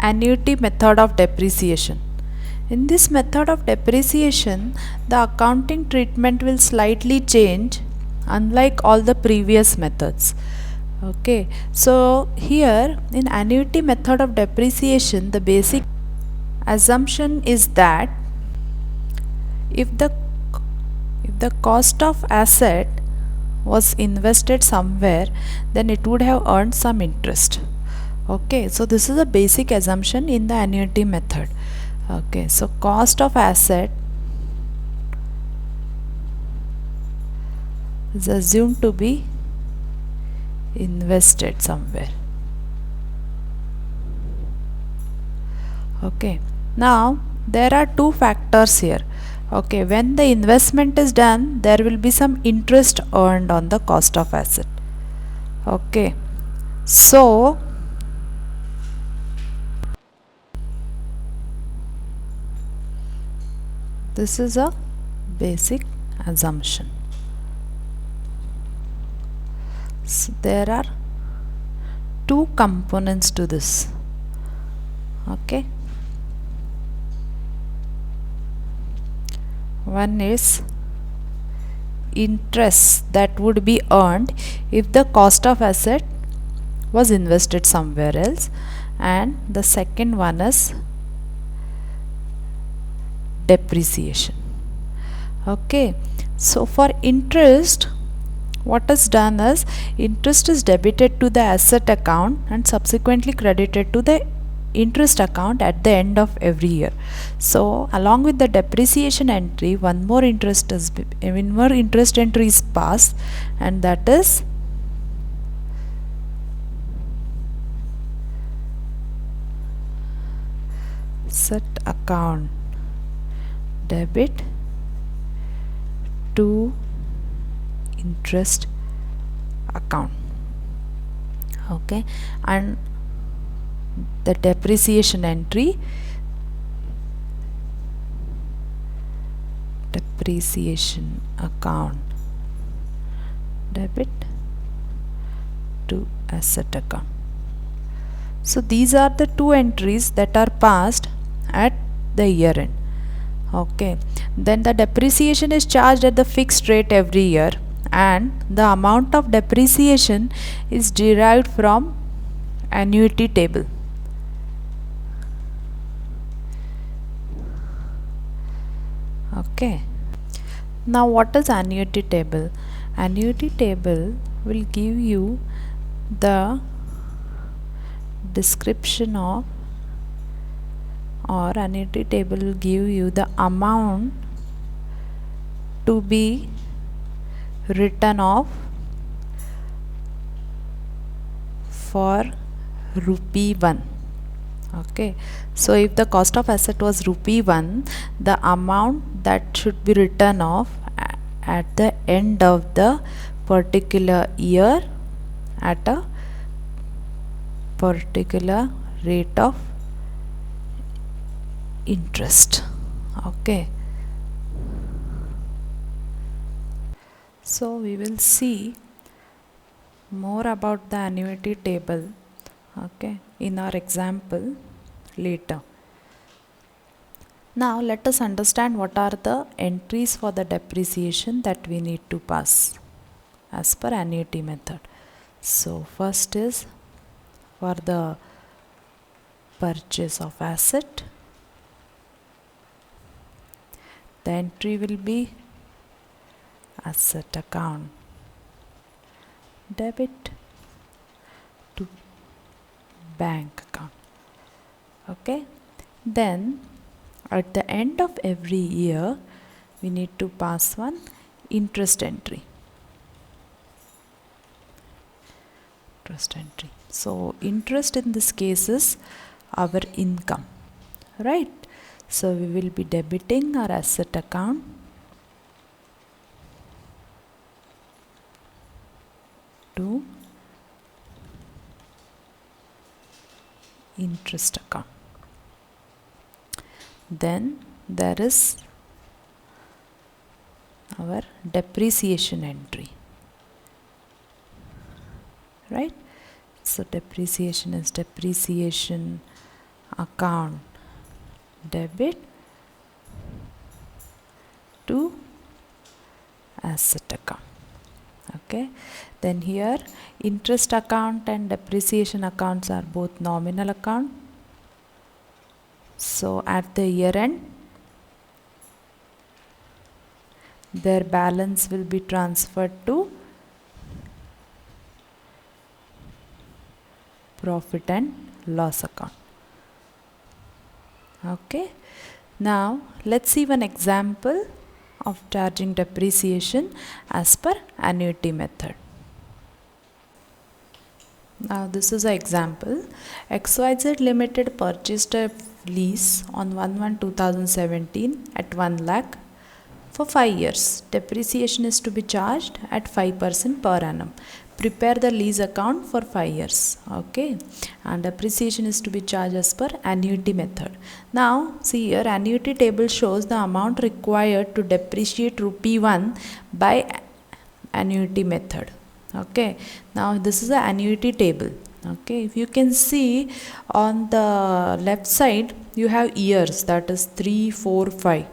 Annuity Method of Depreciation. In this method of depreciation, the accounting treatment will slightly change unlike all the previous methods. Okay, so here in Annuity Method of Depreciation, the basic assumption is that if the cost of asset was invested somewhere, then it would have earned some interest. Okay, so this is a basic assumption in the annuity method. Okay, so cost of asset is assumed to be invested somewhere. Okay, now there are two factors here. Okay, when the investment is done, there will be some interest earned on the cost of asset. Okay, so this is a basic assumption. So there are two components to this. Okay, one is interest that would be earned if the cost of asset was invested somewhere else, and the second one is depreciation. Okay, so for interest, what is done is interest is debited to the asset account and subsequently credited to the interest account at the end of every year. So along with the depreciation entry, one more interest entry is passed, and that is asset account debit to interest account. Okay, and the depreciation entry depreciation account debit to asset account. So these are the two entries that are passed at the year end. Okay, then the depreciation is charged at the fixed rate every year, and the amount of depreciation is derived from annuity table. Okay, now what is annuity table? Annuity table will give you the description of, or annuity table will give you the amount to be written off for rupee 1. Okay, so if the cost of asset was rupee 1, the amount that should be written off at the end of the particular year at a particular rate of interest. Okay, so we will see more about the annuity table, okay, in our example later. Now let us understand what are the entries for the depreciation that we need to pass as per annuity method. So first is for the purchase of asset, the entry will be asset account debit to bank account. Okay, then at the end of every year we need to pass one interest entry. So interest in this case is our income, right? So we will be debiting our asset account to interest account. Then there is our depreciation entry, right? So depreciation is depreciation account debit to asset account. Okay, then here interest account and depreciation accounts are both nominal account. So at the year end, their balance will be transferred to profit and loss account. Okay, now let's see one example of charging depreciation as per annuity method. Now this is an example. XYZ Limited purchased a lease on 1/1/2017 at 1 lakh for 5 years. Depreciation is to be charged at 5% per annum. Prepare the lease account for 5 years. Okay, and depreciation is to be charged as per annuity method. Now see here, annuity table shows the amount required to depreciate rupee 1 by annuity method. Okay, now this is the annuity table. Okay, if you can see on the left side you have years, that is 3, 4, 5.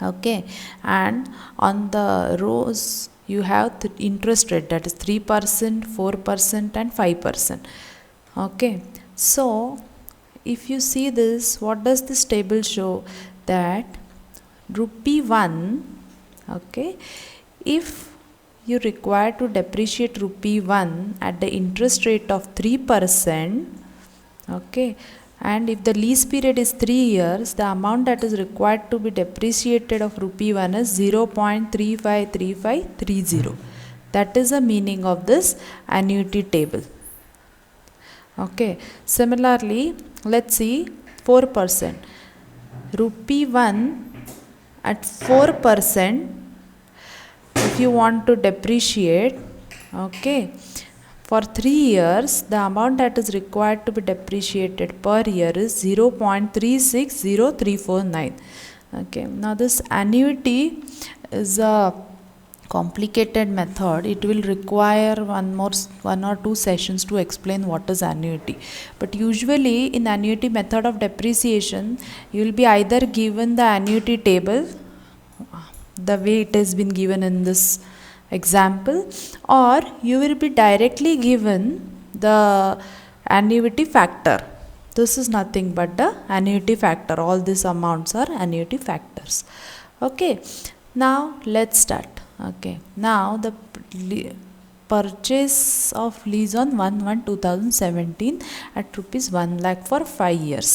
Okay, and on the rows you have the interest rate, that is 3%, 4% and 5%. Okay, so if you see this, what does this table show? That rupee 1, okay, if you require to depreciate rupee 1 at the interest rate of 3%, okay, and if the lease period is 3 years, the amount that is required to be depreciated of rupee 1 is 0.353530. That is the meaning of this annuity table. Okay, similarly, let's see 4%. Rupee 1 at 4%, if you want to depreciate, okay, for 3 years, the amount that is required to be depreciated per year is 0.360349. Okay, now this annuity is a complicated method. It will require one or two sessions to explain what is annuity. But usually in annuity method of depreciation, you will be either given the annuity table, the way it has been given in this example, or you will be directly given the annuity factor. This is nothing but the annuity factor. All these amounts are annuity factors. Okay, now let's start. Okay, now the purchase of lease on 1/1/2017 at rupees 1 lakh for 5 years.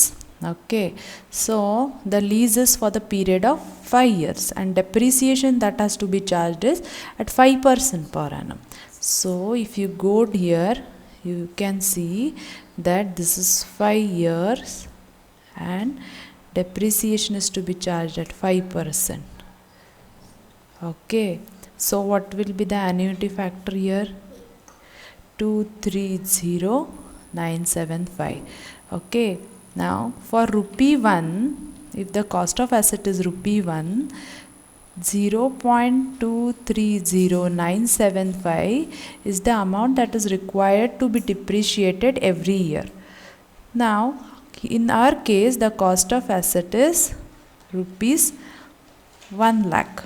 Okay, so the lease is for the period of 5 years and depreciation that has to be charged is at 5% per annum. So if you go here, you can see that this is 5 years and depreciation is to be charged at 5%. Okay, so what will be the annuity factor here? 230975. Okay, now for rupee 1, if the cost of asset is rupee 1, 0.230975 is the amount that is required to be depreciated every year. Now in our case, the cost of asset is rupees 1 lakh.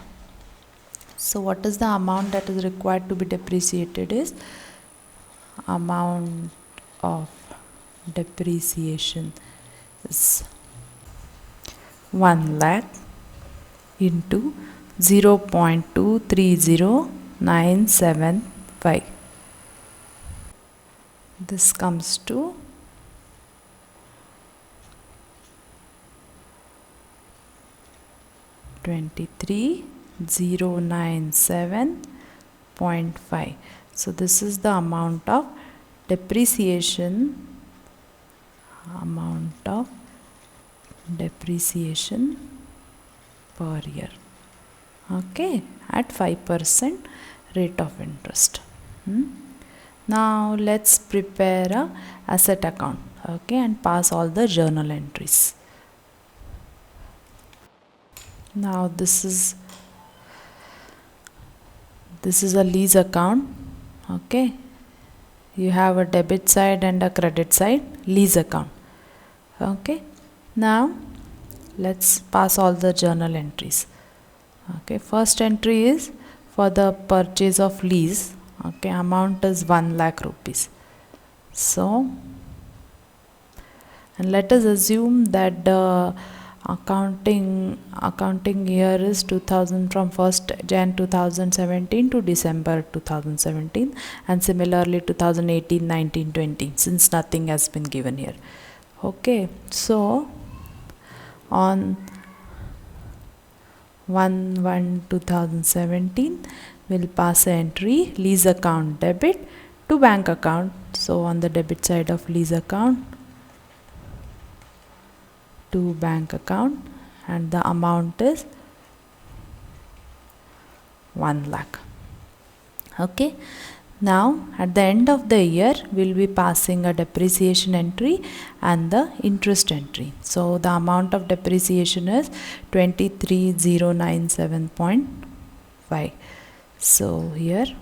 So what is the amount that is required to be depreciated is amount of depreciation is 1 lakh into 0.230975. This comes to 23,097.5. So this is the amount of depreciation per year. Okay, at 5% rate of interest. Now let's prepare a asset account, okay, and pass all the journal entries. Now this is a lease account. Okay, you have a debit side and a credit side lease account. Okay, now let's pass all the journal entries. Okay, first entry is for the purchase of lease. Okay, amount is 1 lakh rupees. So, and let us assume that the accounting year is 2000 from 1st Jan 2017 to December 2017, and similarly 2018, 19, 20, since nothing has been given here. Okay, so on 1/1/2017 we'll pass an entry lease account debit to bank account. So on the debit side of lease account to bank account, and the amount is 1 lakh. Okay, now at the end of the year we'll be passing a depreciation entry and the interest entry. So the amount of depreciation is 23097.5. so here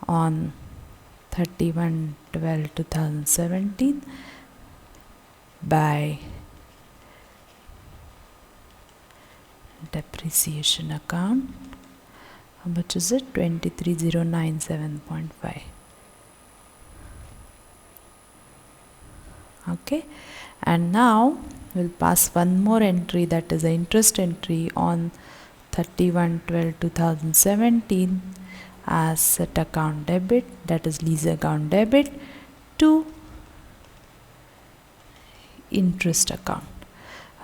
on 31/12/2017 by depreciation account, how much is it? 23097.5. Okay, and now we'll pass one more entry, that is the interest entry on 31/12/2017 as set account debit, that is lease account debit to interest account.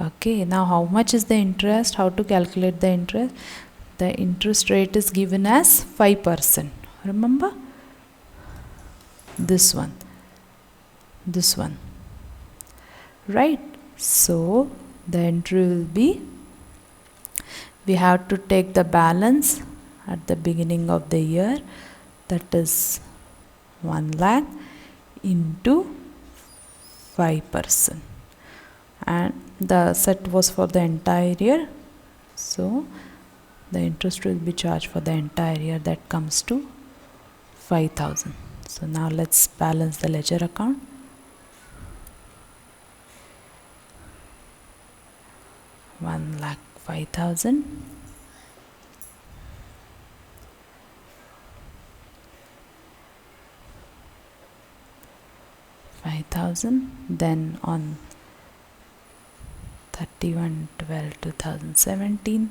Okay, now how much is the interest? How to calculate the interest? The interest rate is given as 5%. Remember? This one. Right? So the entry will be, we have to take the balance at the beginning of the year, that is 1 lakh into 5%, and the set was for the entire year, so the interest will be charged for the entire year, that comes to 5,000. So now let's balance the ledger account. One lakh 5,000. Then on 31/12/2017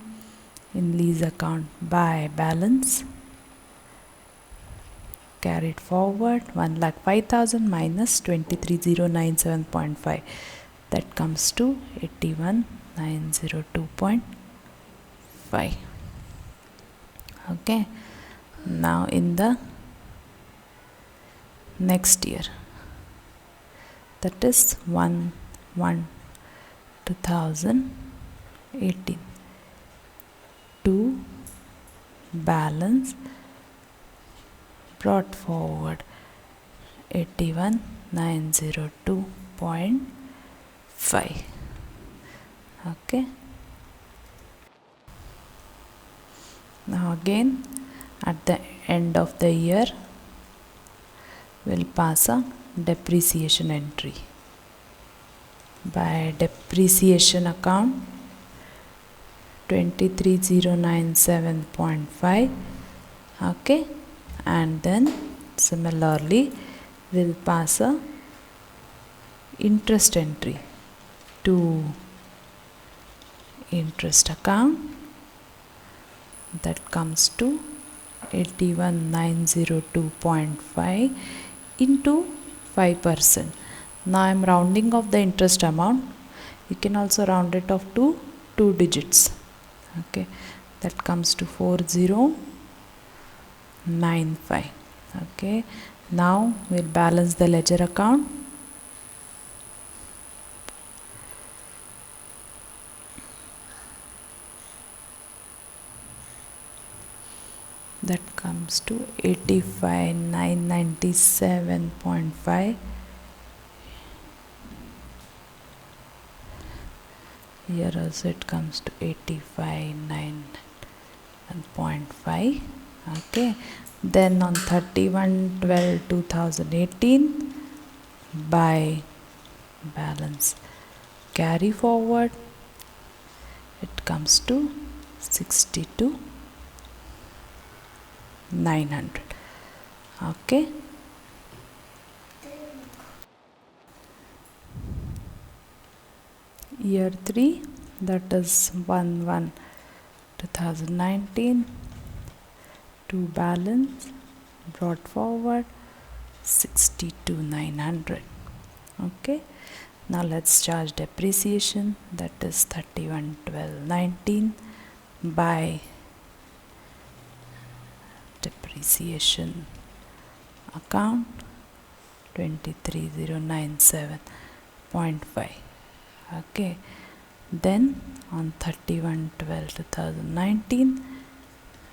in lease account by balance carried forward 1,05,000 minus 23097.5, that comes to 81,902.5. Okay, now in the next year, that is 1/1/2018 to balance brought forward 81,902.5. Okay, now again at the end of the year we'll pass a depreciation entry by depreciation account 23097.5. okay, and then similarly we'll pass a interest entry to interest account, that comes to 81,902.5 into 5%. Now I am rounding off the interest amount. You can also round it off to 2 digits. Okay, that comes to 4095. Okay, now we'll balance the ledger account. That comes to 85,997.5. Here also it comes to 85,997.5. okay, then on 31/12/2018 by balance carry forward, it comes to 62,900. Okay. Year 3, that is 1/1/2019, to balance brought forward 62,900. Okay. Now let's charge depreciation, that is 31/12/19 by depreciation account 23097.5. Okay, then on 31/12/2019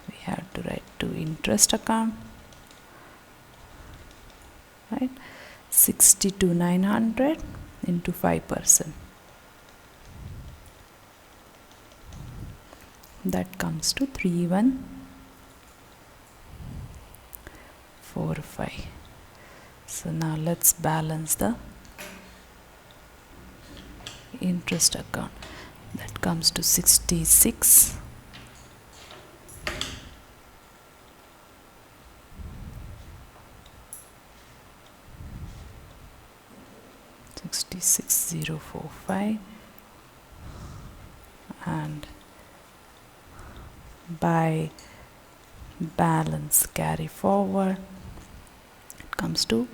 we have to write to interest account, right, 62,900 into 5%, that comes to 3145. So now let's balance the interest account, that comes to 66 66045, and by balance carry forward it comes to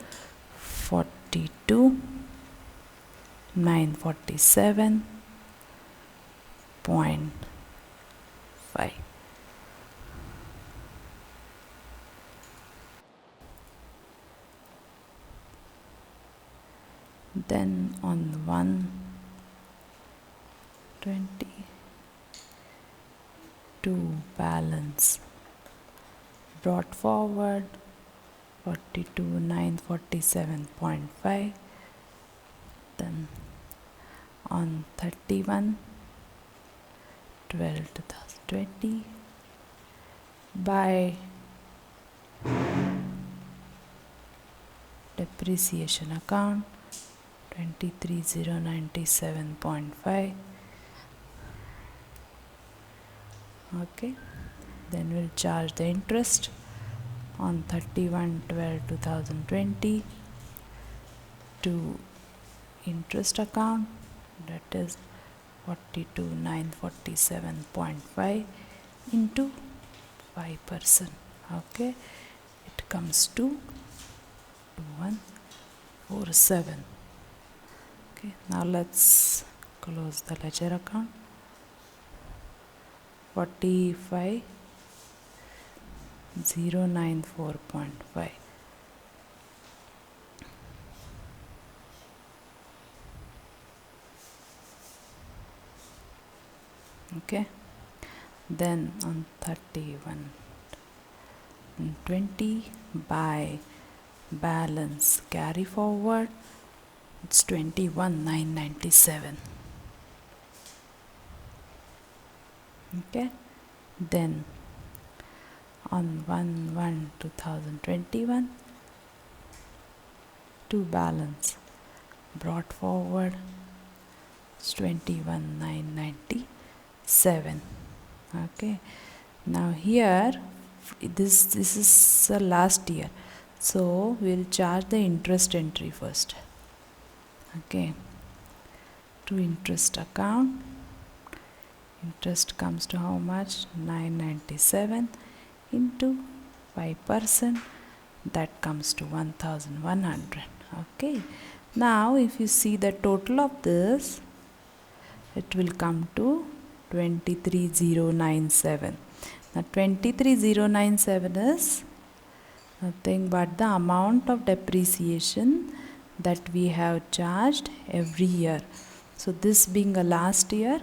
42,947.5. Then on 1/20 to balance brought forward 42,947.5. Then on 31/12/2020 by depreciation account 23097.5. Okay, then we'll charge the interest on 31/12/2020 to interest account, that is 42,947.5 into 5%. Okay, it comes to 2147. Okay, now let's close the ledger account. 45,094.5. Okay, then on 31/20 by balance carry forward it's 21,997. Okay, then on 1/1/2021 to balance brought forward it's 21,997. Okay, now here this is the last year, so we'll charge the interest entry first. Okay, to interest account, interest comes to how much? 997 into 5%, that comes to 1100. Okay, now if you see the total of this, it will come to 23,097. Now 23,097 is nothing but the amount of depreciation that we have charged every year. So this being a last year,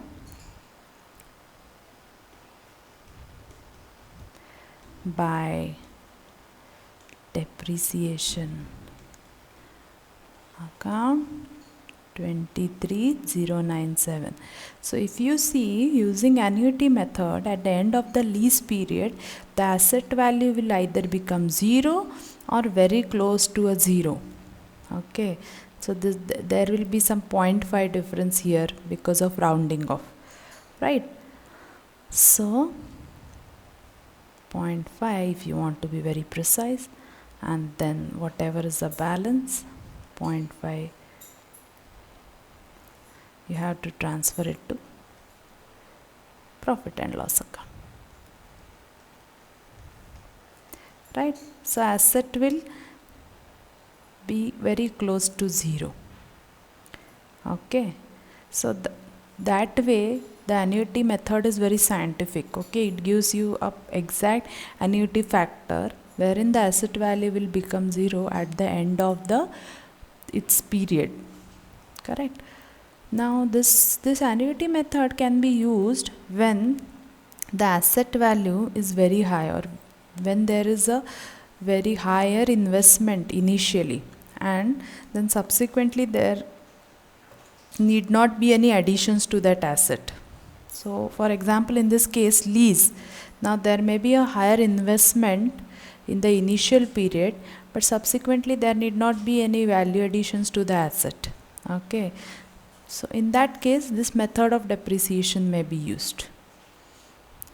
by depreciation account 23,097. So if you see, using annuity method, at the end of the lease period the asset value will either become 0 or very close to a 0. Okay, So there will be some 0.5 difference here because of rounding off, right? So 0.5 if you want to be very precise, and then whatever is the balance, 0.5, you have to transfer it to profit and loss account, right? So asset will be very close to 0. Okay, so that way the annuity method is very scientific. Okay, it gives you a exact annuity factor wherein the asset value will become 0 at the end of its period. Correct. Now this annuity method can be used when the asset value is very high, or when there is a very higher investment initially, and then subsequently there need not be any additions to that asset. So for example, in this case lease, now there may be a higher investment in the initial period, but subsequently there need not be any value additions to the asset. Okay, so in that case this method of depreciation may be used.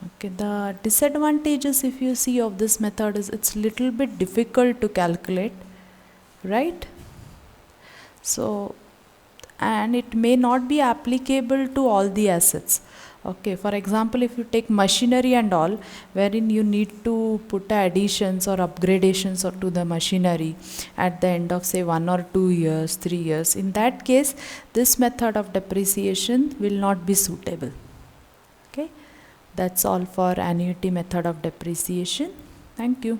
Okay, the disadvantages if you see of this method is it's little bit difficult to calculate, right? So, and it may not be applicable to all the assets. Okay, for example, if you take machinery and all, wherein you need to put additions or upgradations or to the machinery at the end of say 1 or 2 years, 3 years, in that case this method of depreciation will not be suitable. Okay, that's all for annuity method of depreciation. Thank you.